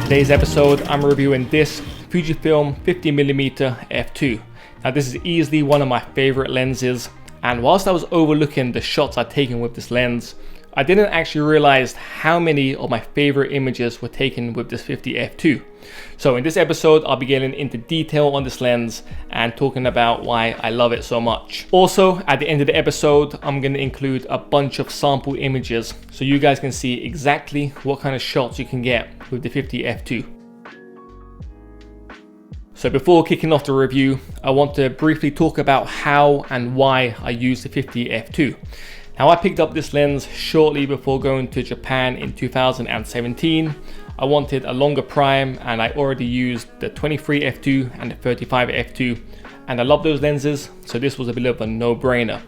today's episode, I'm reviewing this Fujifilm 50mm f2. Now this is easily one of my favorite lenses, and whilst I was overlooking the shots I'd taken with this lens, I didn't actually realize how many of my favorite images were taken with this 50 f2. So in this episode, I'll be getting into detail on this lens and talking about why I love it so much. Also, at the end of the episode, I'm going to include a bunch of sample images so you guys can see exactly what kind of shots you can get with the 50 f2. So before kicking off the review, I want to briefly talk about how and why I use the 50 f2. Now I picked up this lens shortly before going to Japan in 2017. I wanted a longer prime and I already used the 23 f2 and the 35 f2 and I love those lenses, so this was a bit of a no-brainer.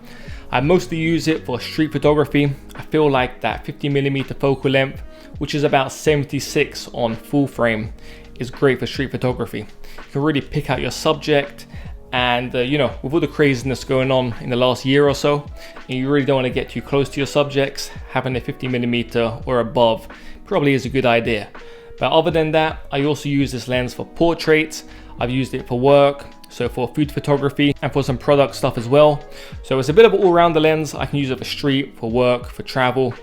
I mostly use it for street photography. I feel like that 50mm focal length, which is about 76 on full frame, is great for street photography. You can really pick out your subject, and with all the craziness going on in the last year or so, and you really don't want to get too close to your subjects, having a 50mm or above probably is a good idea. But other than that, I also use this lens for portraits. I've used it for work, so for food photography, and for some product stuff as well. So it's a bit of an all-rounder lens. I can use it for street, for work, for travel.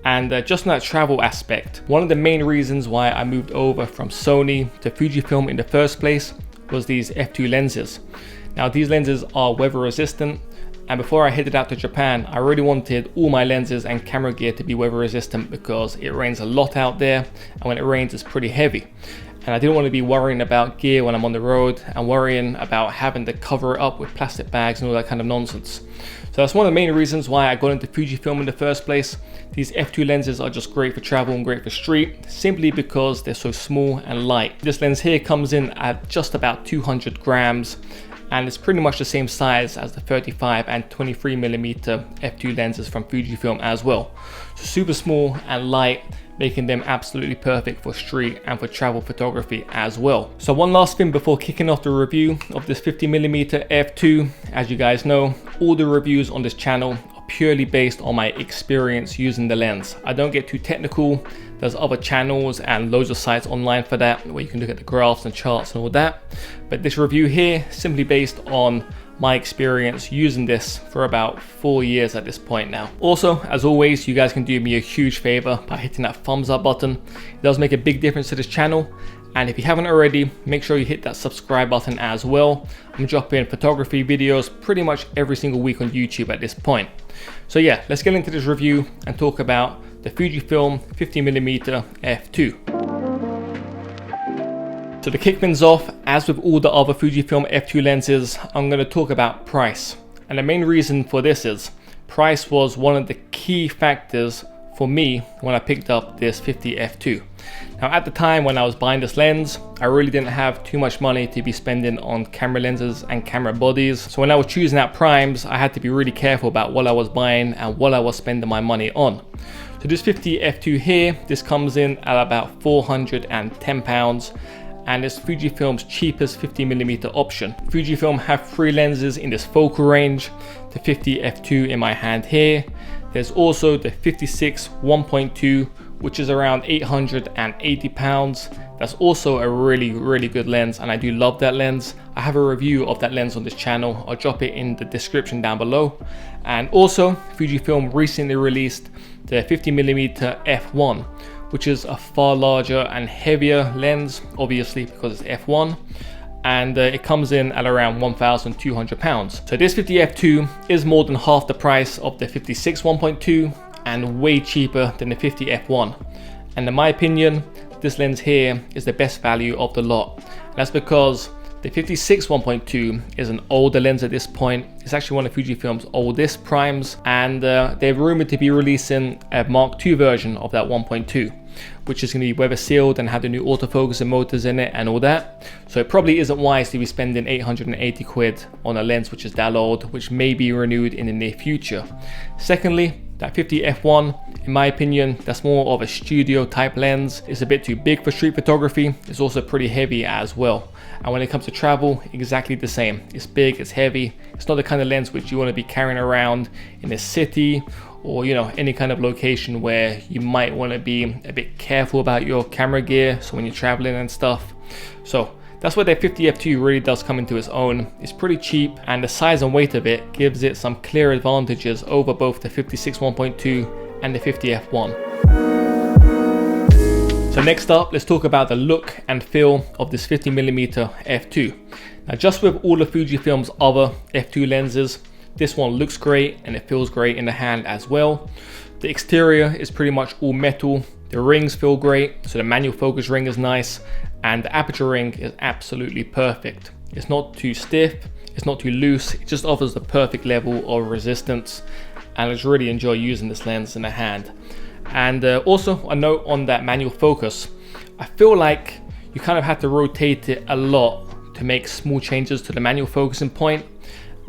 And just in that travel aspect, one of the main reasons why I moved over from Sony to Fujifilm in the first place was these f2 lenses. Now these lenses are weather resistant, and before I headed out to Japan, I really wanted all my lenses and camera gear to be weather resistant because it rains a lot out there, and when it rains it's pretty heavy. And I didn't want to be worrying about gear when I'm on the road and worrying about having to cover it up with plastic bags and all that kind of nonsense. So that's one of the main reasons why I got into Fujifilm in the first place. These f2 lenses are just great for travel and great for street, simply because they're so small and light. This lens here comes in at just about 200 grams, and it's pretty much the same size as the 35 and 23mm f2 lenses from Fujifilm as well. So super small and light, making them absolutely perfect for street and for travel photography as well. So one last thing before kicking off the review of this 50mm f2. As you guys know, all the reviews on this channel are purely based on my experience using the lens. I don't get too technical. There's other channels and loads of sites online for that, where you can look at the graphs and charts and all that. But this review here, simply based on my experience using this for about 4 years at this point now. Also, as always, you guys can do me a huge favor by hitting that thumbs up button. It does make a big difference to this channel. And if you haven't already, make sure you hit that subscribe button as well. I'm dropping photography videos pretty much every single week on YouTube at this point. So yeah, let's get into this review and talk about the Fujifilm 50mm f2. So to kick things off, as with all the other Fujifilm f2 lenses, I'm going to talk about price. And the main reason for this is price was one of the key factors for me when I picked up this 50 f2. Now at the time when I was buying this lens, I really didn't have too much money to be spending on camera lenses and camera bodies. So when I was choosing out primes, I had to be really careful about what I was buying and what I was spending my money on. So this 50 f2 here, this comes in at about £410, and it's Fujifilm's cheapest 50mm option. Fujifilm have 3 lenses in this focal range, the 50 f2 in my hand here. There's also the 56 1.2, which is around £880. That's also a really good lens, and I do love that lens. I have a review of that lens on this channel. I'll drop it in the description down below. And also, Fujifilm recently released the 50mm f1, which is a far larger and heavier lens, obviously because it's f1. And it comes in at around £1,200. So this 50 f2 is more than half the price of the 56 1.2 and way cheaper than the 50 f1. And in my opinion, this lens here is the best value of the lot. And that's because the 56 1.2 is an older lens at this point. It's actually one of Fujifilm's oldest primes, and they're rumored to be releasing a Mark II version of that 1.2, which is going to be weather sealed and have the new autofocus and motors in it and all that. So it probably isn't wise to be spending 880 quid on a lens which is that old, which may be renewed in the near future. Secondly, that 50 f1 In my opinion, that's more of a studio type lens. It's a bit too big for street photography. It's also pretty heavy as well. And when it comes to travel, exactly the same. It's big, it's heavy. It's not the kind of lens which you want to be carrying around in a city or, you know, any kind of location where you might want to be a bit careful about your camera gear. So when you're traveling and stuff. So that's where the 50f2 really does come into its own. It's pretty cheap, and the size and weight of it gives it some clear advantages over both the 56 1.2 and the 50f1. So next up, let's talk about the look and feel of this 50mm f2. Now, just with all of Fujifilm's other f2 lenses, this one looks great and it feels great in the hand as well. The exterior is pretty much all metal. The rings feel great, so the manual focus ring is nice, and the aperture ring is absolutely perfect. It's not too stiff, it's not too loose, it just offers the perfect level of resistance, and I just really enjoy using this lens in the hand. And also a note on that manual focus, I feel like you kind of have to rotate it a lot to make small changes to the manual focusing point.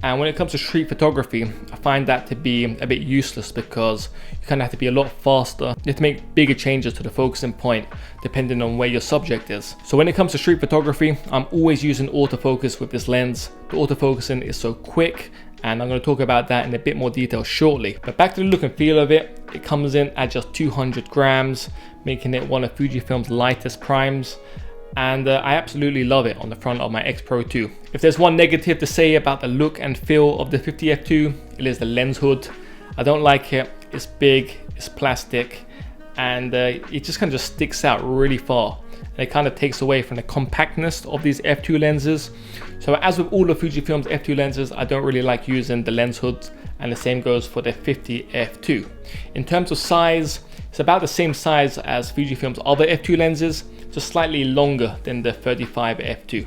And when it comes to street photography, I find that to be a bit useless because you kind of have to be a lot faster. You have to make bigger changes to the focusing point depending on where your subject is. So when it comes to street photography, I'm always using autofocus with this lens. The autofocusing is so quick, and I'm going to talk about that in a bit more detail shortly. But back to the look and feel of it, it comes in at just 200 grams, making it one of Fujifilm's lightest primes. And I absolutely love it on the front of my X Pro 2. If there's one negative to say about the look and feel of the 50f2, it is the lens hood. I don't like it. It's big, it's plastic, and it just kind of sticks out really far. And it kind of takes away from the compactness of these f2 lenses. So as with all of Fujifilm's f2 lenses, I don't really like using the lens hoods, and the same goes for the 50f2. In terms of size, it's about the same size as Fujifilm's other f2 lenses, just slightly longer than the 35 f2.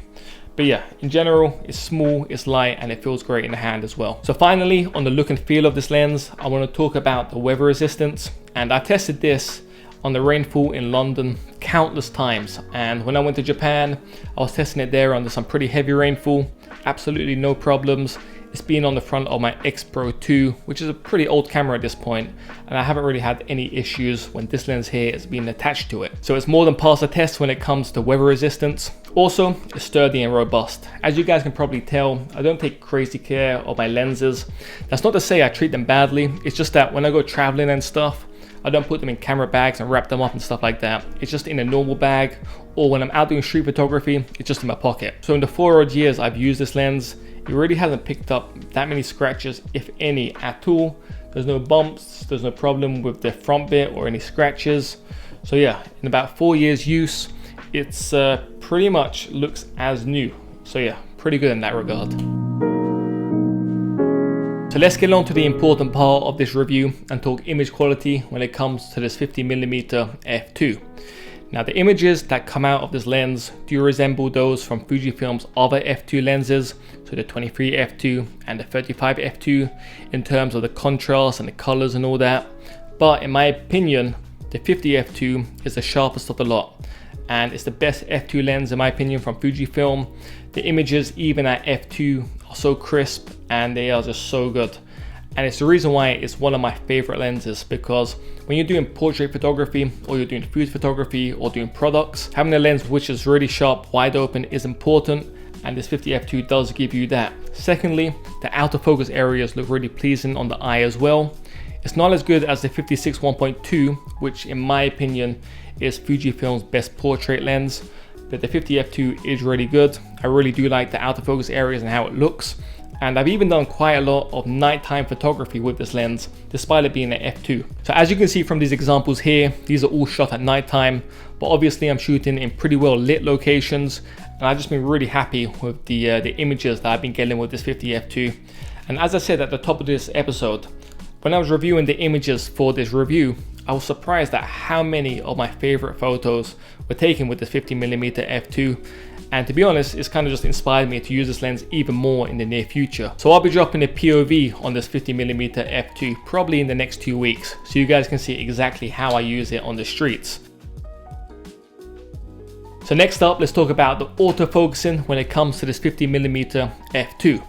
But yeah, in general, it's small, it's light, and it feels great in the hand as well. So finally, on the look and feel of this lens, I want to talk about the weather resistance. And I tested this on the rainfall in London countless times. And when I went to Japan, I was testing it there under some pretty heavy rainfall. Absolutely no problems. It's been on the front of my X Pro 2, which is a pretty old camera at this point, and I haven't really had any issues when this lens here has been attached to it. So it's more than passed the test when it comes to weather resistance. Also, it's sturdy and robust. As you guys can probably tell, I don't take crazy care of my lenses. That's not to say I treat them badly, it's just that when I go traveling and stuff, I don't put them in camera bags and wrap them up and stuff like that. It's just in a normal bag, or when I'm out doing street photography, it's just in my pocket. So in the 4 odd years I've used this lens, it really hasn't picked up that many scratches, if any, at all. There's no bumps, there's no problem with the front bit or any scratches. So yeah, in about 4 years use, it's pretty much looks as new. So yeah, pretty good in that regard. So let's get on to the important part of this review and talk image quality when it comes to this 50mm f2. Now, the images that come out of this lens do resemble those from Fujifilm's other f2 lenses, so the 23 f2 and the 35 f2, in terms of the contrast and the colors and all that. But in my opinion, the 50 f2 is the sharpest of the lot, and it's the best f2 lens in my opinion from Fujifilm. The images even at f2 are so crisp and they are just so good. And it's the reason why it's one of my favorite lenses, because when you're doing portrait photography or you're doing food photography or doing products, having a lens which is really sharp, wide open is important, and this 50f2 does give you that. Secondly, the outer focus areas look really pleasing on the eye as well. It's not as good as the 56 1.2, which in my opinion is Fujifilm's best portrait lens, but the 50f2 is really good. I really do like the outer focus areas and how it looks. And I've even done quite a lot of nighttime photography with this lens, despite it being an f2. So as you can see from these examples here, these are all shot at nighttime, but obviously I'm shooting in pretty well lit locations, and I've just been really happy with the images that I've been getting with this 50f2. And as I said at the top of this episode, when I was reviewing the images for this review, I was surprised at how many of my favorite photos were taken with this 50mm f2. And to be honest, it's kind of just inspired me to use this lens even more in the near future. So I'll be dropping a POV on this 50mm f2 probably in the next 2 weeks, so you guys can see exactly how I use it on the streets. So next up, let's talk about the autofocusing when it comes to this 50mm f2.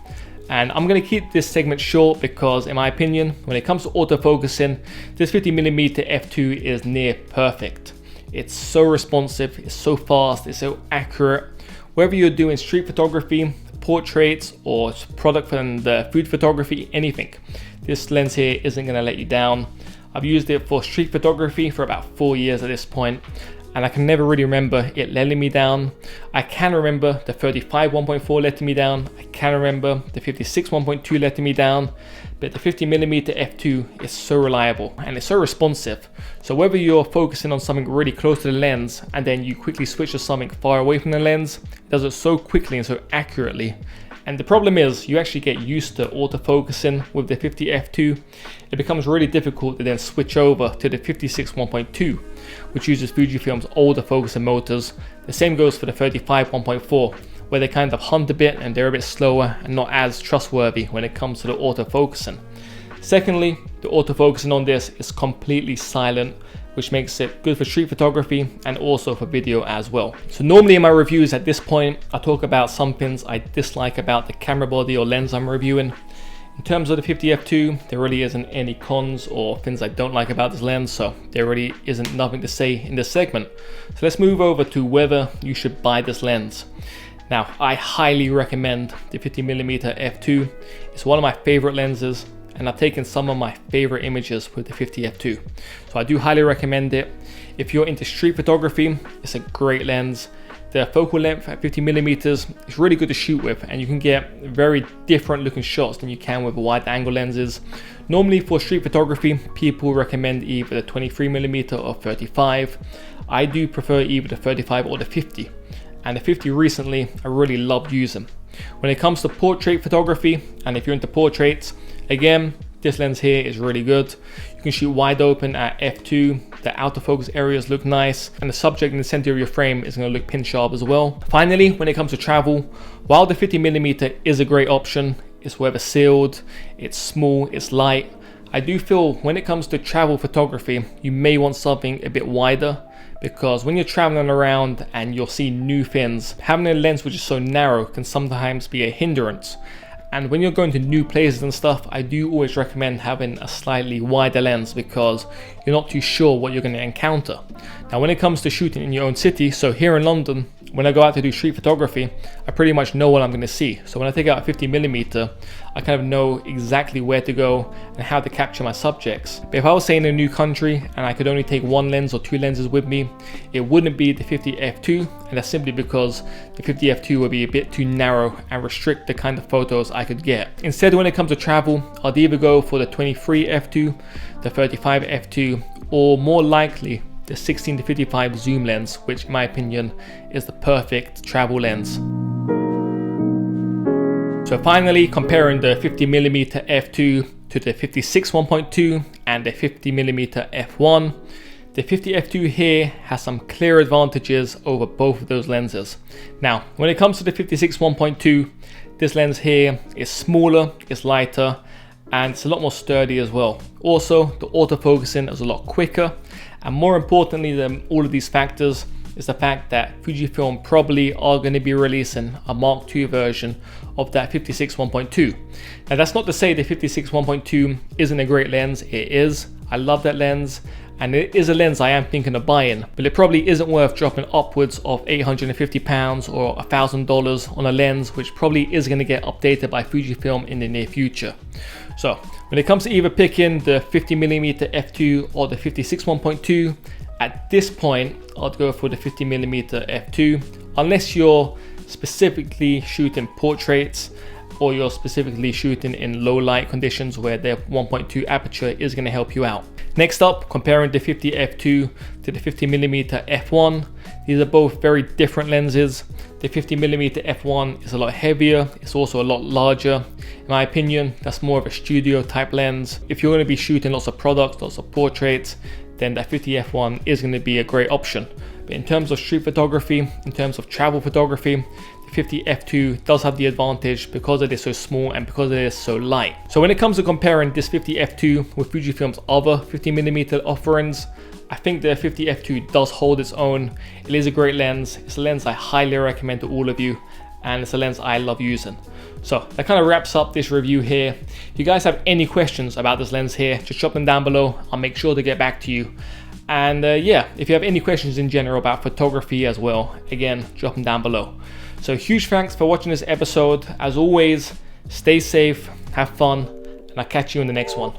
And I'm going to keep this segment short because in my opinion, when it comes to autofocusing, this 50mm f2 is near perfect. It's so responsive, it's so fast, it's so accurate. Whether you're doing street photography, portraits, or product and food photography, anything, this lens here isn't going to let you down. I've used it for street photography for about 4 years at this point, and I can never really remember it letting me down. I can remember the 35 1.4 letting me down. I can remember the 56 1.2 letting me down, but the 50mm f2 is so reliable and it's so responsive. So whether you're focusing on something really close to the lens and then you quickly switch to something far away from the lens, it does it so quickly and so accurately. And the problem is you actually get used to autofocusing with the 50 f2. It becomes really difficult to then switch over to the 56 1.2, which uses Fujifilm's older focusing motors. The same goes for the 35 1.4, where they kind of hunt a bit and they're a bit slower and not as trustworthy when it comes to the autofocusing. Secondly, the autofocusing on this is completely silent, which makes it good for street photography and also for video as well. So normally in my reviews at this point, I talk about some things I dislike about the camera body or lens I'm reviewing. In terms of the 50 f2, there really isn't any cons or things I don't like about this lens, so there really isn't nothing to say in this segment. So let's move over to whether you should buy this lens. Now, I highly recommend the 50mm f2. It's one of my favorite lenses, and I've taken some of my favorite images with the 50 f2. So I do highly recommend it. If you're into street photography, it's a great lens. The focal length at 50mm is really good to shoot with, and you can get very different looking shots than you can with wide angle lenses. Normally for street photography, people recommend either the 23mm or 35. I do prefer either the 35 or the 50. And the 50 recently, I really love using. When it comes to portrait photography, and if you're into portraits, again, this lens here is really good. You can shoot wide open at f2, the autofocus areas look nice, and the subject in the center of your frame is going to look pin sharp as well. Finally, when it comes to travel, while the 50mm is a great option, it's weather sealed, it's small, it's light, I do feel when it comes to travel photography, you may want something a bit wider, because when you're traveling around and you'll see new things, having a lens which is so narrow can sometimes be a hindrance. And when you're going to new places and stuff, I do always recommend having a slightly wider lens because you're not too sure what you're going to encounter. Now when it comes to shooting in your own city, so here in London, when I go out to do street photography, I pretty much know what I'm going to see. So when I take out a 50mm, I kind of know exactly where to go and how to capture my subjects. But if I was say in a new country and I could only take one lens or two lenses with me, it wouldn't be the 50 f2, and that's simply because the 50 f2 would be a bit too narrow and restrict the kind of photos I could get. Instead, when it comes to travel, I'd either go for the 23 f2, the 35 f2, or more likely the 16 to 55 zoom lens, which in my opinion is the perfect travel lens. So finally, comparing the 50mm f2 to the 56 1.2 and the 50mm f1, the 50 f2 here has some clear advantages over both of those lenses. Now, when it comes to the 56 1.2, this lens here is smaller, it's lighter, and it's a lot more sturdy as well. Also, the autofocusing is a lot quicker, and more importantly than all of these factors is the fact that Fujifilm probably are going to be releasing a Mark II version of that 56 1.2. Now that's not to say the 56 1.2 isn't a great lens, it is. I love that lens, and it is a lens I am thinking of buying, but it probably isn't worth dropping upwards of £850 or $1,000 on a lens which probably is going to get updated by Fujifilm in the near future. So when it comes to either picking the 50mm f2 or the 56 1.2, at this point I'd go for the 50mm f2, unless you're specifically shooting portraits or you're specifically shooting in low light conditions where their 1.2 aperture is going to help you out. Next up, comparing the 50 f2 to the 50mm f1, these are both very different lenses. The 50mm f1 is a lot heavier, it's also a lot larger. In my opinion, that's more of a studio type lens. If you're going to be shooting lots of products, lots of portraits, then that 50 f1 is going to be a great option. But in terms of street photography, in terms of travel photography, the 50 f2 does have the advantage because it is so small and because it is so light. So when it comes to comparing this 50 f2 with Fujifilm's other 50mm offerings, I think the 50 f2 does hold its own. It is a great lens. It's a lens I highly recommend to all of you, and it's a lens I love using. So that kind of wraps up this review here. If you guys have any questions about this lens here, just drop them down below. I'll make sure to get back to you. And yeah, if you have any questions in general about photography as well, again, drop them down below. So huge thanks for watching this episode. As always, stay safe, have fun, and I'll catch you in the next one.